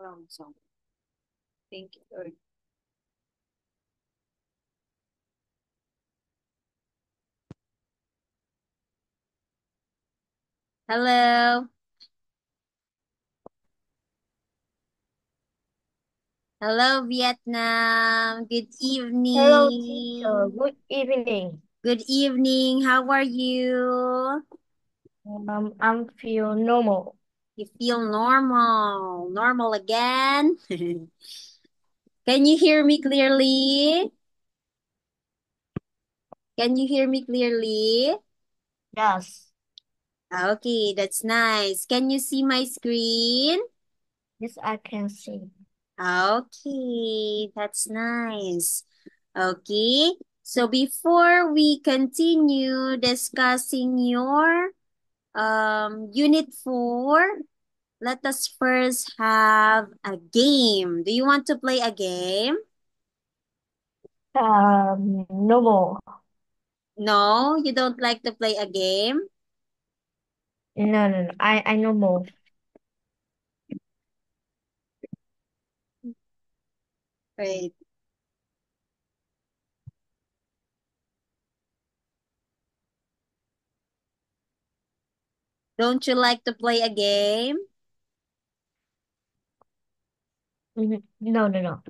song. Thank you, Lord. Hello. Hello, Vietnam. Good Hello, teacher. evening. Good evening. Good evening. How are you? I'm feel normal. You feel normal. Normal again. Can you hear me clearly? Can you hear me clearly? Yes, Okay, that's nice. Can you see my screen? yes, I can see. Okay, that's nice. Okay, so before we continue discussing your unit 4, let us first have a game. Do you want to play a game? Normal. No, you don't like to play a game? No. I normal. Wait, don't you like to play a game? No.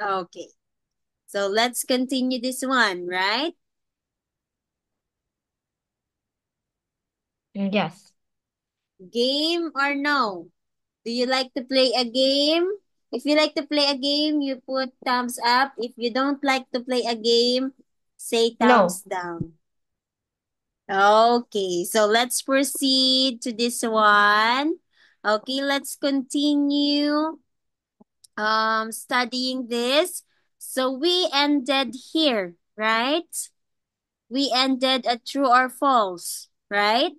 Okay, so let's continue this one, right? Yes. Game or no? Do you like to play a game? If you like to play a game, you put thumbs up. If you don't like to play a game, say thumbs No. down. Okay, so let's proceed to this one. Okay, let's continue studying this. So we ended here, right? We ended at true or false, right?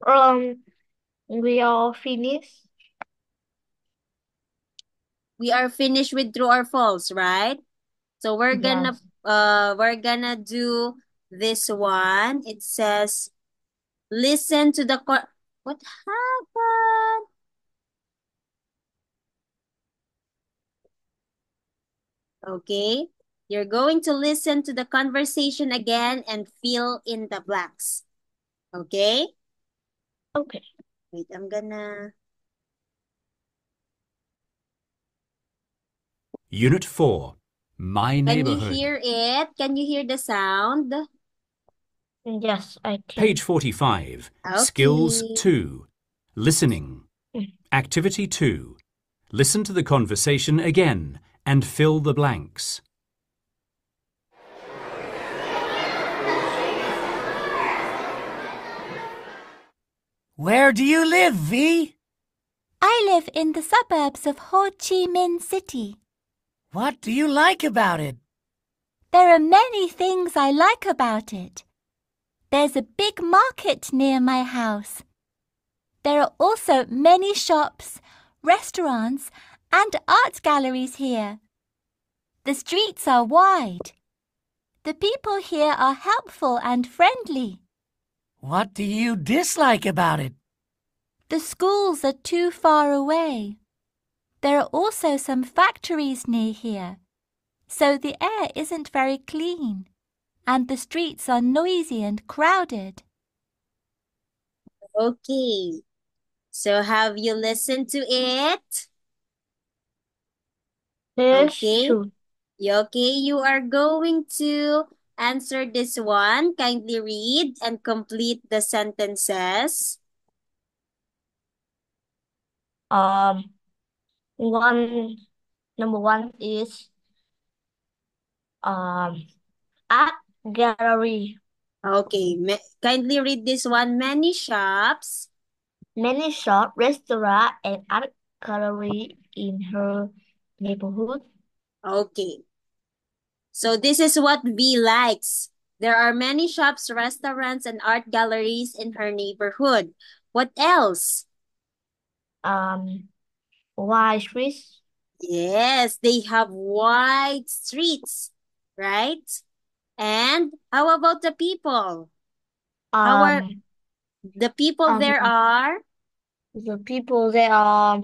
Um, we all finished. We are finished with true or false, right? So Yes. we're gonna do this one. It says listen to the what happened? Okay. You're going to listen to the conversation again and fill in the blanks. Okay? Okay. Wait, I'm gonna Unit 4, My Can you Neighborhood. hear it? Can you hear the sound? Yes, I Page can. 45. Skills Okay. 2. Listening. Activity 2. Listen to the conversation again and fill the blanks. Where do you live, V? I live in the suburbs of Ho Chi Minh City. What do you like about it? There are many things I like about it. There's a big market near my house. There are also many shops, restaurants, and art galleries here. The streets are wide. The people here are helpful and friendly. What do you dislike about it? The schools are too far away. There are also some factories near here, so the air isn't very clean, and the streets are noisy and crowded. Okay. So have you listened to it? There's Okay. two. Okay, you are going to answer this one. Kindly read and complete the sentences. Um, one number one is um art gallery. Okay, kindly read this one. Many shops. Many shop, restaurant, and art gallery in her neighborhood. Okay, so this is what V likes. There are many shops, restaurants, and art galleries in her neighborhood. What else? Um, wide streets. Yes, they have wide streets, right? And how about the people? How are Um, the people um, there are? the people there are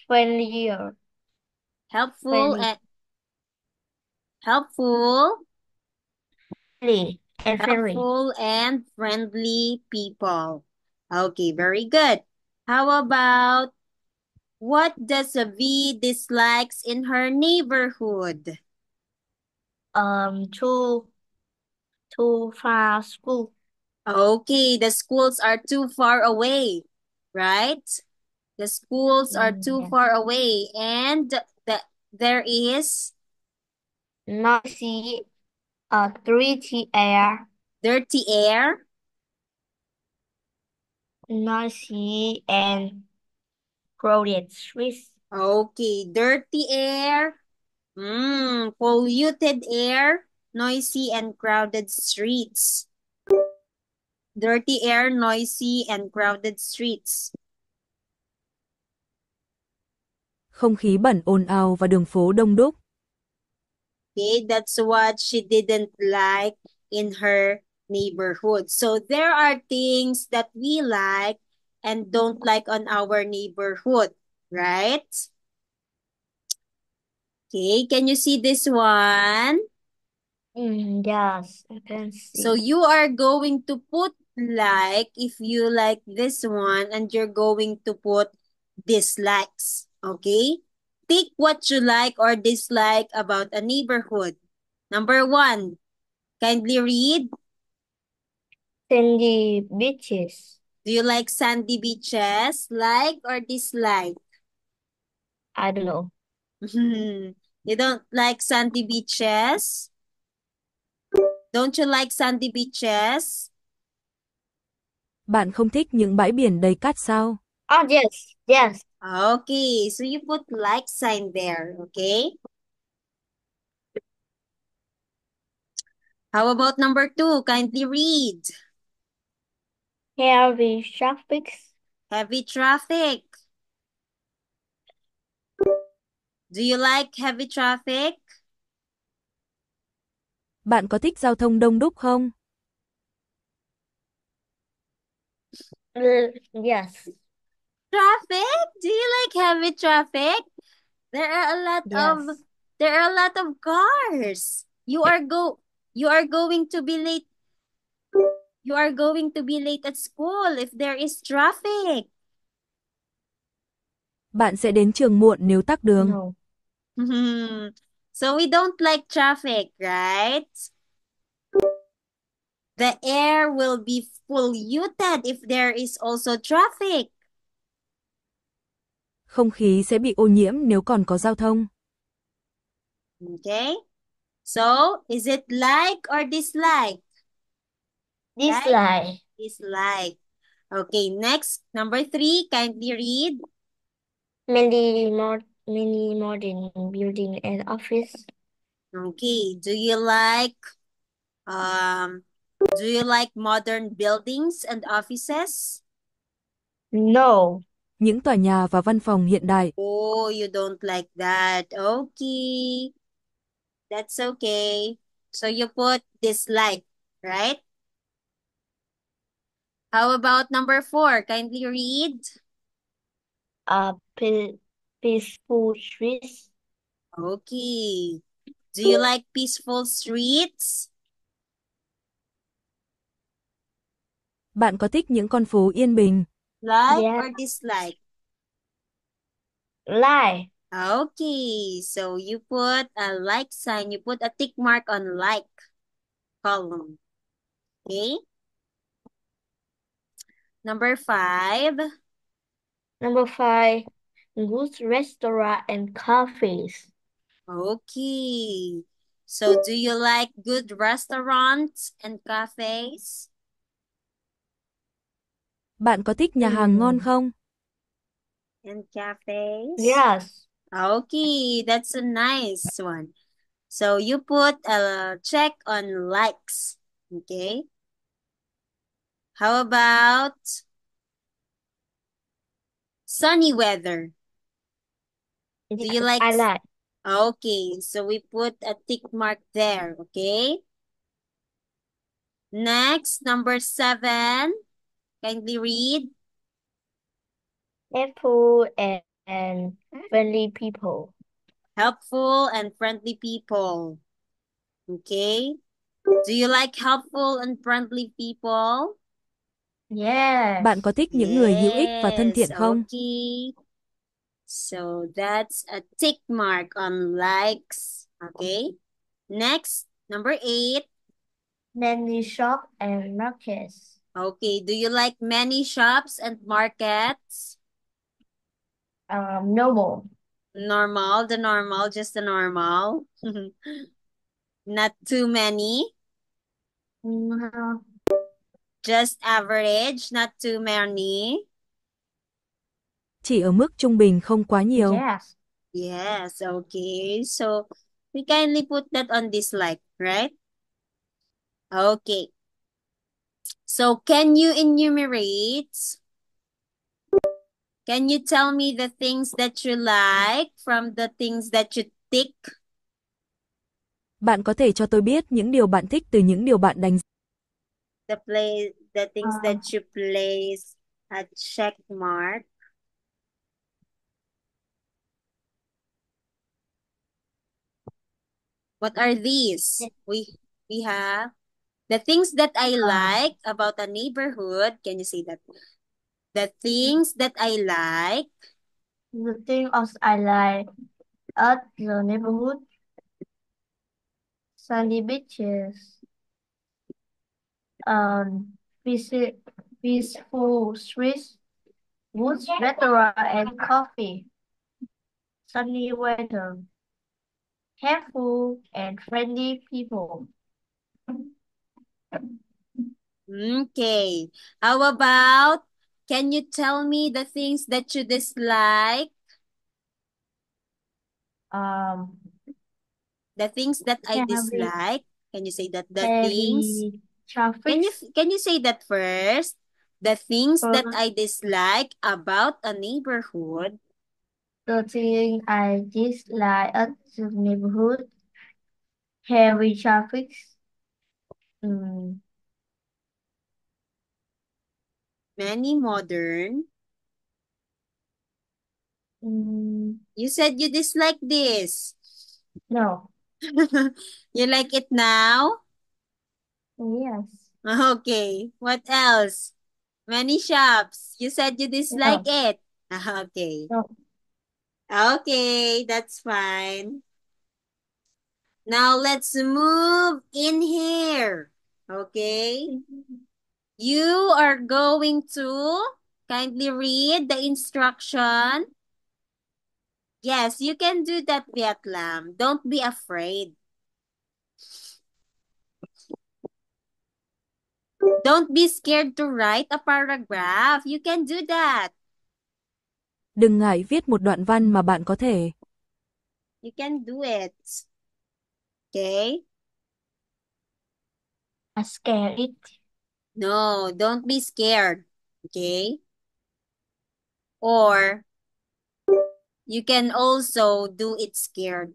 friendlier, Helpful friendly, and helpful, friendly, and friendly. helpful and friendly people. Okay, very good. How about what does V dislikes in her neighborhood? Too far school. Okay, the schools are too far away, right? The schools are too Yes. far away, and there is Noisy, dirty air, dirty air. noisy and crowded streets. Okay, dirty air, polluted air, noisy and crowded streets. Dirty air, noisy and crowded streets. Không khí bẩn ồn ào và đường phố đông đúc. Okay, that's what she didn't like in her neighborhood. So there are things that we like and don't like on our neighborhood, right? Okay, can you see this one? Yes, I can see. So you are going to put like if you like this one, and you're going to put dislikes, okay? Pick what you like or dislike about a neighborhood. Number 1, kindly read. Sandy beaches. Do you like sandy beaches? Like or dislike? I don't know. You don't like sandy beaches? Don't you like sandy beaches? Bạn không thích những bãi biển đầy cát sao? Oh, yes, yes. Okay, so you put like sign there, okay? How about number 2? Kindly read. Heavy traffic. Heavy traffic. Do you like heavy traffic? Bạn có thích giao thông đông đúc không? Yes. Traffic? Do you like heavy traffic? There are a lot of Yes. there are a lot of cars. You are going to be late. You are going to be late at school if there is traffic. Bạn sẽ đến trường muộn nếu tắc đường. No. So we don't like traffic, right? The air will be polluted if there is also traffic. Không khí sẽ bị ô nhiễm nếu còn có giao thông. Okay? So, is it like or dislike? Dislike. Dislike. Okay, next, number 3, kindly read. Many modern building and office. Okay, do you like modern buildings and offices? No. Những tòa nhà và văn phòng hiện đại. Oh, you don't like that. Okay. That's okay. So you put dislike, right? How about number 4? Kindly read. Peaceful streets. Okay. Do you like peaceful streets? Bạn có thích những con phố yên bình? Like Yeah. or dislike? Like. Okay, so you put a like sign, you put a tick mark on like column. Okay. Number 5. Number 5, good restaurant and cafes. Okay. So do you like good restaurants and cafes? Bạn có thích nhà hàng ngon không? And cafes? Yes. Okay, that's a nice one. So you put a check on likes. Okay. How about sunny weather? Do you like? I like. Okay, so we put a tick mark there. Okay. Next, number 7. Kindly read. Apple and and friendly people. Helpful and friendly people. Okay. Do you like helpful and friendly people? Yes. Bạn có thích những người hữu ích và thân Yes, thiện không? okay. So that's a tick mark on likes. Okay. Next, number 8. Many shops and markets. Okay. Do you like many shops and markets? Normal. Normal, the normal, just the normal. Not too many. Mm, Just average, not too many. Chỉ ở mức trung bình không quá nhiều. yes. Yes, okay. So we kindly put that on dislike, right? Okay. So can you enumerate? Can you tell me the things that you like from the things that you tick? Bạn có thể cho tôi biết những điều bạn thích từ những điều bạn đánh The things that you place a check mark. What are these? We have the things that I like about a neighborhood. Can you say that? The things that I like. The thing I like at the neighborhood, sandy beaches, visit peaceful streets, woods, restaurant, and coffee, sunny weather, helpful and friendly people. Okay. How about, can you tell me the things that you dislike? The things that I dislike. Can you say that? The things. Heavy traffic. Can you say that first? The things that I dislike about a neighborhood. The thing I dislike at the neighborhood, heavy traffic, Many modern. You said you dislike this. no, You like it now? yes, Okay. What else? Many shops. You said you dislike it. Okay. no. Okay, that's fine. Now let's move in here. Okay. You are going to kindly read the instruction. Yes, you can do that, Vietlam. Don't be afraid. Don't be scared to write a paragraph. You can do that. Đừng ngại viết một đoạn văn mà bạn có thể. You can do it. Okay? I scare it. No, don't be scared. Okay? Or you can also do it scared.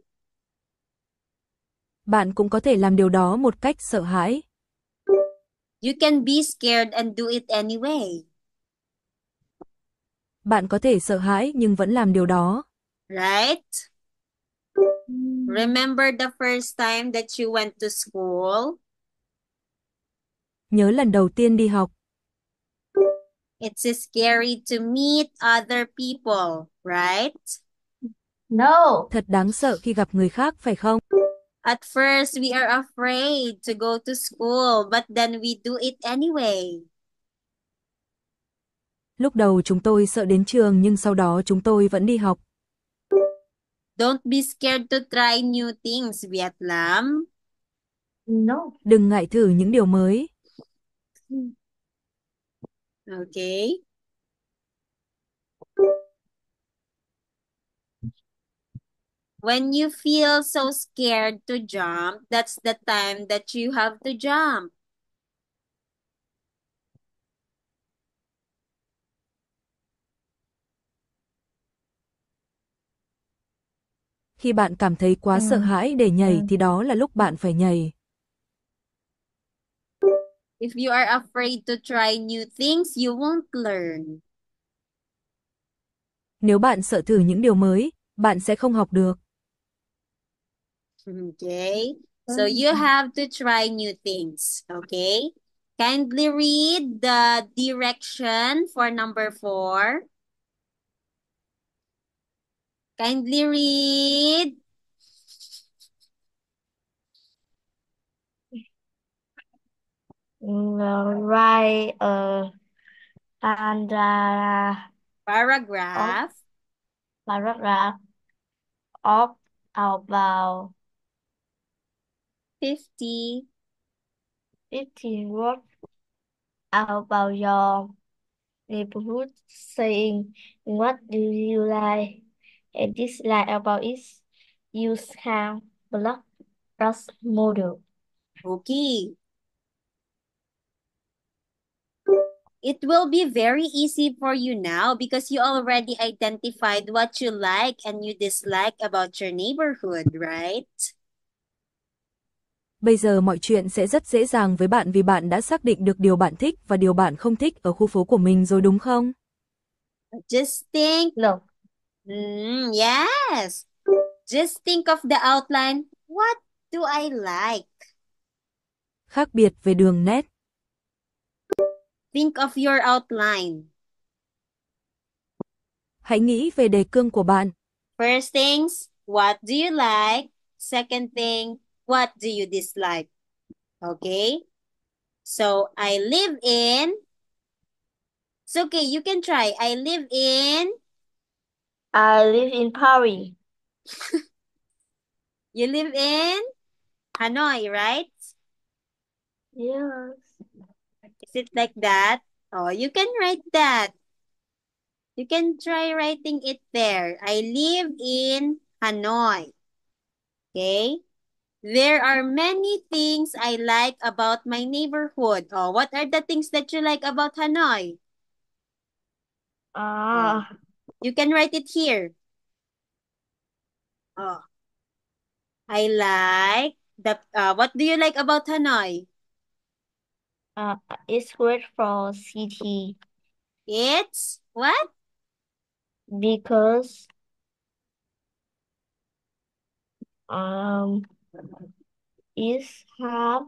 Bạn cũng có thể làm điều đó một cách sợ hãi. You can be scared and do it anyway. Bạn có thể sợ hãi nhưng vẫn làm điều đó. Right? Remember the first time that you went to school? Nhớ lần đầu tiên đi học. It's scary to meet other people, right? No. Thật đáng sợ khi gặp người khác, phải không? At first, we are afraid to go to school, but then we do it anyway. Lúc đầu chúng tôi sợ đến trường nhưng sau đó chúng tôi vẫn đi học. Don't be scared to try new things, Vietlam. No. Đừng ngại thử những điều mới. Okay. When you feel so scared to jump, that's the time that you have to jump. Khi bạn cảm thấy quá sợ hãi để nhảy thì đó là lúc bạn phải nhảy. If you are afraid to try new things, you won't learn. Nếu bạn sợ thử những điều mới, bạn sẽ không học được. Okay. So you have to try new things. Okay. Kindly read the direction for number 4. Kindly read. Write and Paragraph. paragraph of about 50. 15 words about your neighborhood, saying what do you like and dislike about it. Use hand block plus model. Okay. It will be very easy for you now because you already identified what you like and you dislike about your neighborhood, right? Bây giờ mọi chuyện sẽ rất dễ dàng với bạn vì bạn đã xác định được điều bạn thích và điều bạn không thích ở khu phố của mình rồi đúng không? Just think. Look, Yes. Just think of the outline. What do I like? Khác biệt về đường nét. Think of your outline. Hãy nghĩ về đề cương của bạn. First things, what do you like? Second thing, what do you dislike? Okay? So, I live in... It's okay, you can try. I live in Paris. You live in Hanoi, right? Yes. Is it like that? Oh, you can write that. You can try writing it there. I live in Hanoi. Okay? There are many things I like about my neighborhood. Oh, what are the things that you like about Hanoi? You can write it here. Oh, I like the. What do you like about Hanoi? It's great for city It's what? because it have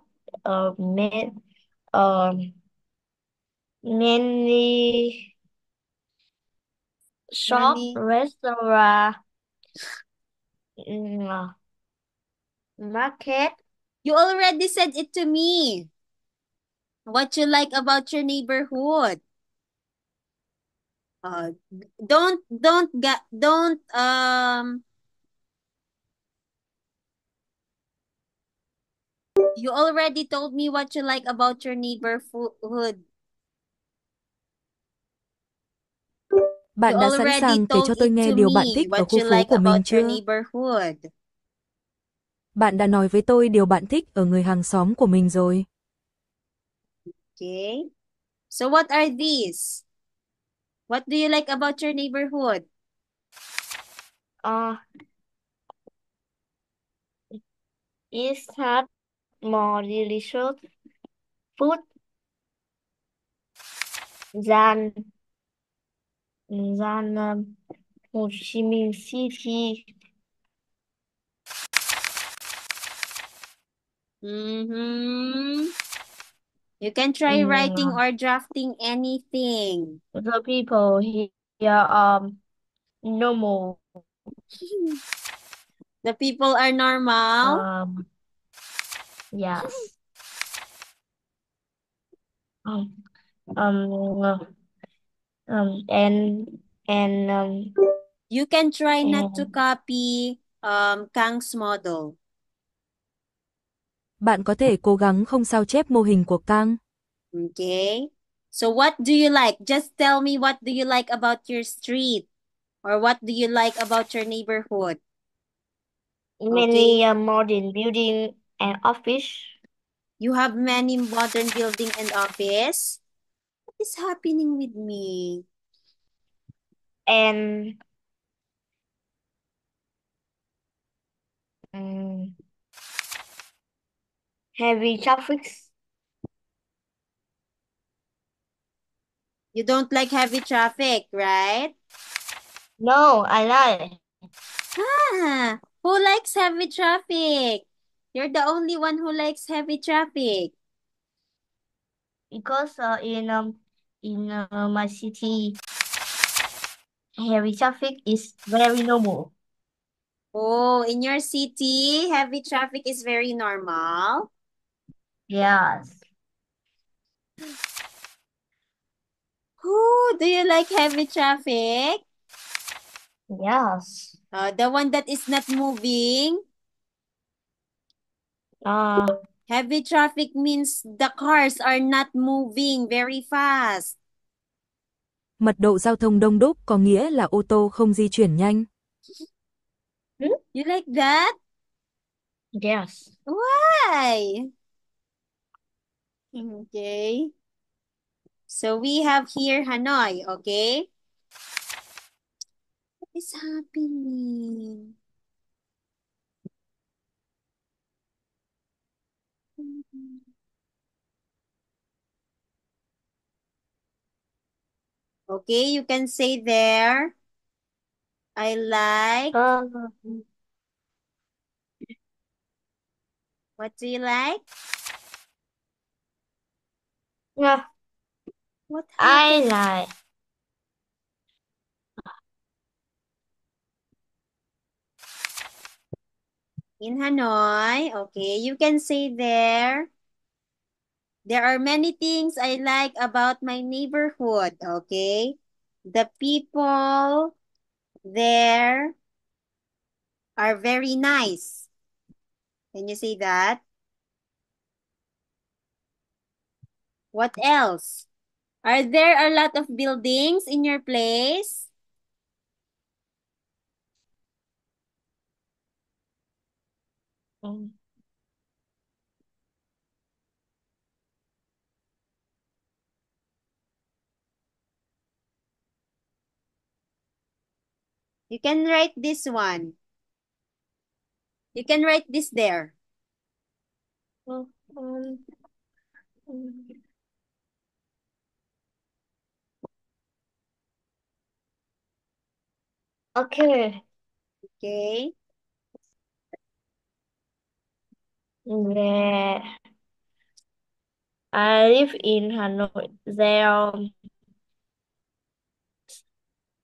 many shop, Many. restaurant, market. You already said it to me. What you like about your neighborhood? Don't you already told me what you like about your neighborhood. Bạn You đã sẵn already sàng kể cho told tôi it nghe to điều bạn me thích ở what khu you phố like của mình about your chưa? neighborhood. Bạn đã nói với tôi điều bạn thích ở người hàng xóm của mình rồi. Okay. So what are these? What do you like about your neighborhood? It has more delicious food than Ho Chi Minh City. You can try writing or drafting anything. The people here normal. The people are normal. Yes. And You can try not to copy Kang's model. Bạn có thể cố gắng không sao chép mô hình của Kang. Okay. So what do you like? Just tell me what do you like about your street? Or what do you like about your neighborhood? Many modern building and office. You have many modern building and office? What is happening with me? And heavy traffic. You don't like heavy traffic, right? No, I like. Ah, who likes heavy traffic? You're the only one who likes heavy traffic. Because in my city, heavy traffic is very normal. Oh, in your city, heavy traffic is very normal. Yes. Who do you like heavy traffic? Yes. The one that is not moving. Uh, Heavy traffic means the cars are not moving very fast. Mật độ giao thông đông đúc có nghĩa là ô tô không di chuyển nhanh. You like that? yes. Why? Okay. So we have here Hanoi, okay? What is happening? Okay, you can say there. I like. What do you like? Yeah, What I happened? like. In Hanoi, okay, you can say there. There are many things I like about my neighborhood, okay? The people there are very nice. Can you say that? What else? Are there a lot of buildings in your place? Mm. You can write this one. You can write this there. Um, um, okay. Okay. Yeah. I live in Hanoi. There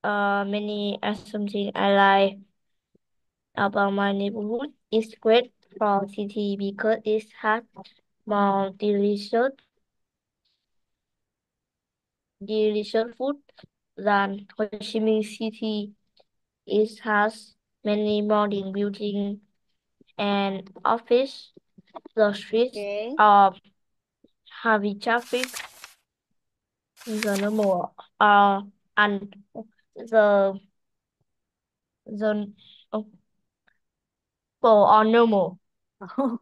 are many something I like about my neighborhood. It's great for city because it has more delicious food than Ho Chi Minh City. It has many modern buildings and office. The streets Okay. are heavy traffic. The normal and the oh, for are normal. Oh,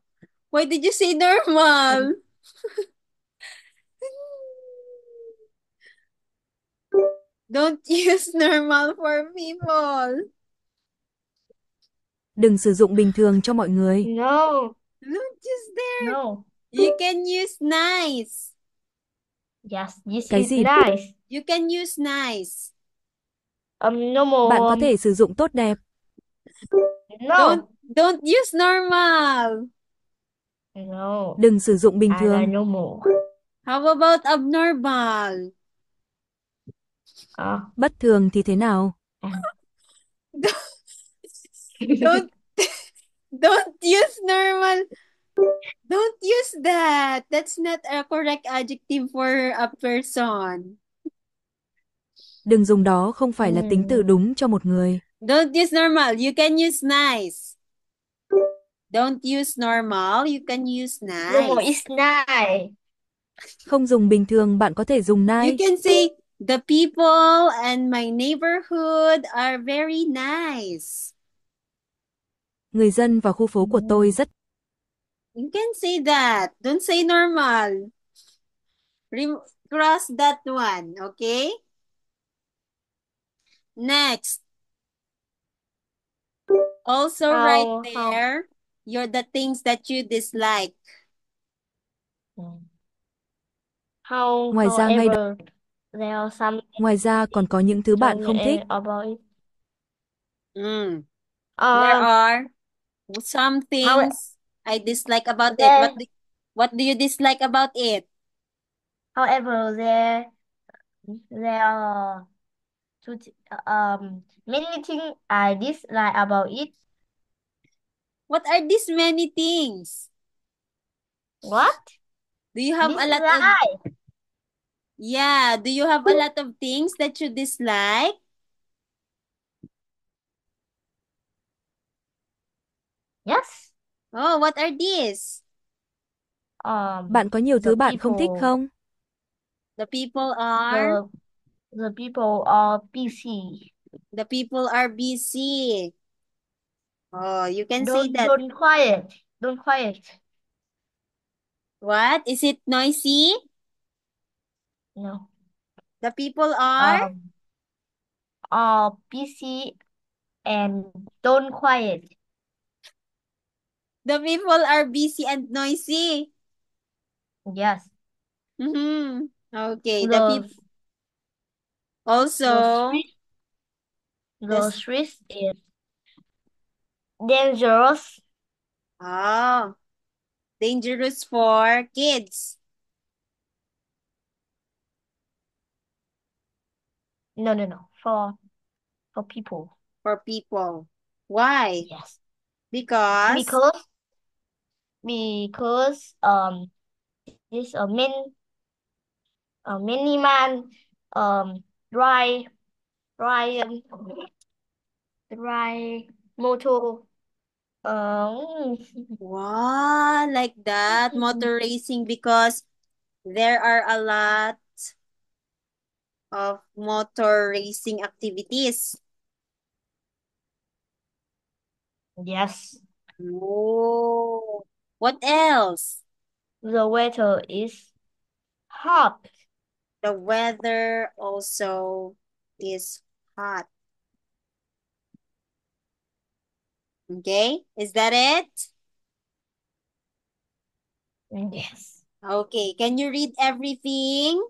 why did you say normal? Don't use normal for people. Đừng sử dụng bình thường cho mọi người. No, Don't use there. no. You can use nice. Yes, this Cái is gì? nice. You can use nice. Normal. Bạn có thể sử dụng tốt đẹp. No, Don't use normal. no. Đừng sử dụng bình I like thường. normal. How about abnormal? Bất thường thì thế nào? Don't don't use normal. Don't use that. That's not a correct adjective for a person. Đừng dùng đó, không phải là tính từ đúng cho một người. Don't use normal. You can use nice. Don't use normal. You can use Normal nice. is nice. Không dùng bình thường, bạn có thể dùng You nice. can say, the people and my neighborhood are very nice. Người dân và khu phố của tôi rất... You can say that. Don't say normal. Cross that one, okay? Next. Also write there the things that you dislike. Ngoài ra However, there are some Ngoài ra còn có những thứ bạn không thích. about it. Mm. There Um, are some how things I dislike about it. there, What do you dislike about it? however, there are many things I dislike about it. What are these many things? What? Do you have a lot of Dislike? Yeah, do you have a lot of things that you dislike? Yes. Oh, what are these? Bạn có nhiều The thứ bạn không thích people, không? The people are the people are busy. the people are busy. Oh, you can say Don't that. don't quiet. Don't quiet. What? Is it noisy? No. The people are Um, are busy and don't quiet. the people are busy and noisy. Yes. Mm-hmm. Okay, the The people the also street the this street is dangerous. oh dangerous for kids, No. For people. for people. Why? Yes. Because Because because this many man um drive drive drive motor um wow, like that motor racing because there are a lot of motor racing activities. yes. Oh, what else? The weather is hot. The weather also is hot. Okay, is that it? Yes. Okay, can you read everything?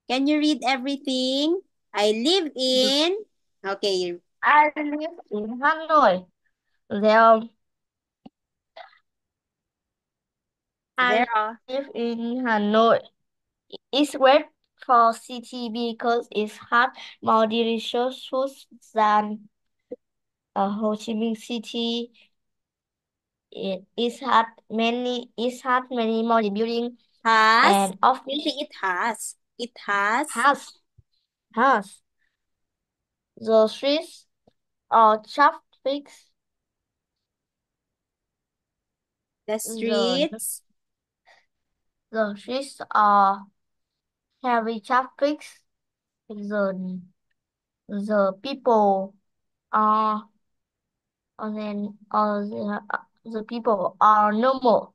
Can you read everything? I live in. Okay, I live in Hanoi. There there I are. live in Hanoi. It's great for city because it's hot, more delicious food than Ho Chi Minh City. It has many more building Has. and You say office. it has. It has. Has the streets are traffic. The The streets. the streets are heavy traffic. The the people are and then the people are normal.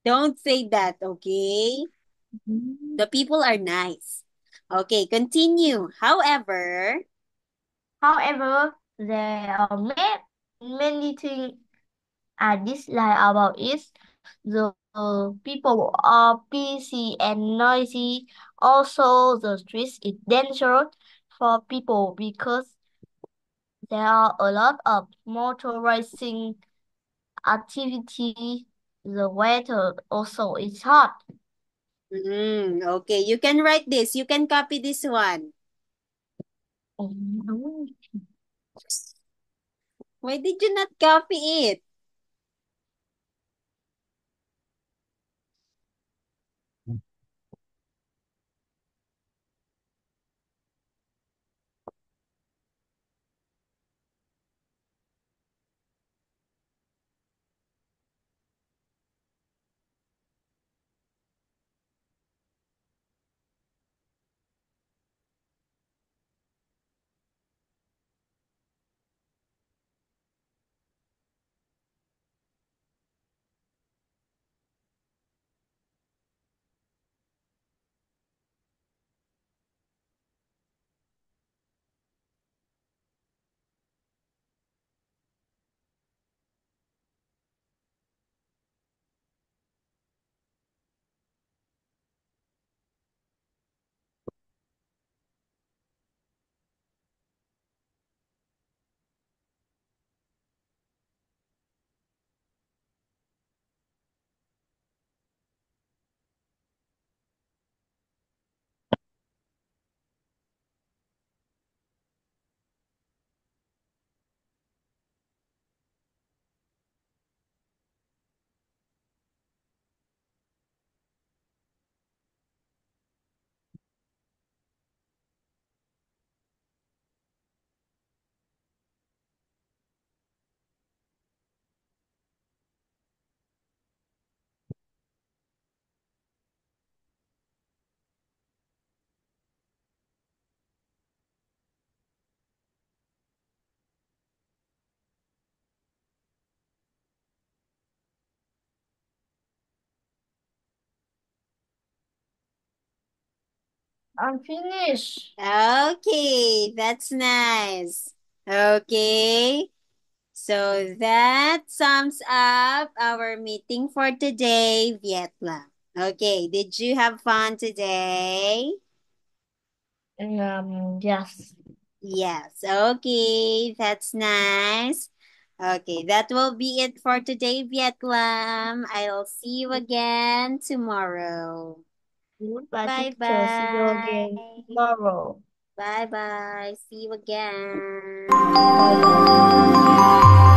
Don't say that, okay? The people are nice. Okay, continue. However, However, there are many things I dislike about it. The people are busy and noisy. Also, the streets is dangerous for people because there are a lot of motorizing activity. The weather also is hot. okay, you can write this. You can copy this one. Mm. Why did you not copy it? I'm finished. Okay, that's nice. Okay. So that sums up our meeting for today, Vietnam. Okay, did you have fun today? Yes. Yes, okay, that's nice. Okay, that will be it for today, Vietnam. I'll see you again tomorrow. Goodbye, Bye teacher. See you again bye. tomorrow. Bye bye. See you again. Bye bye.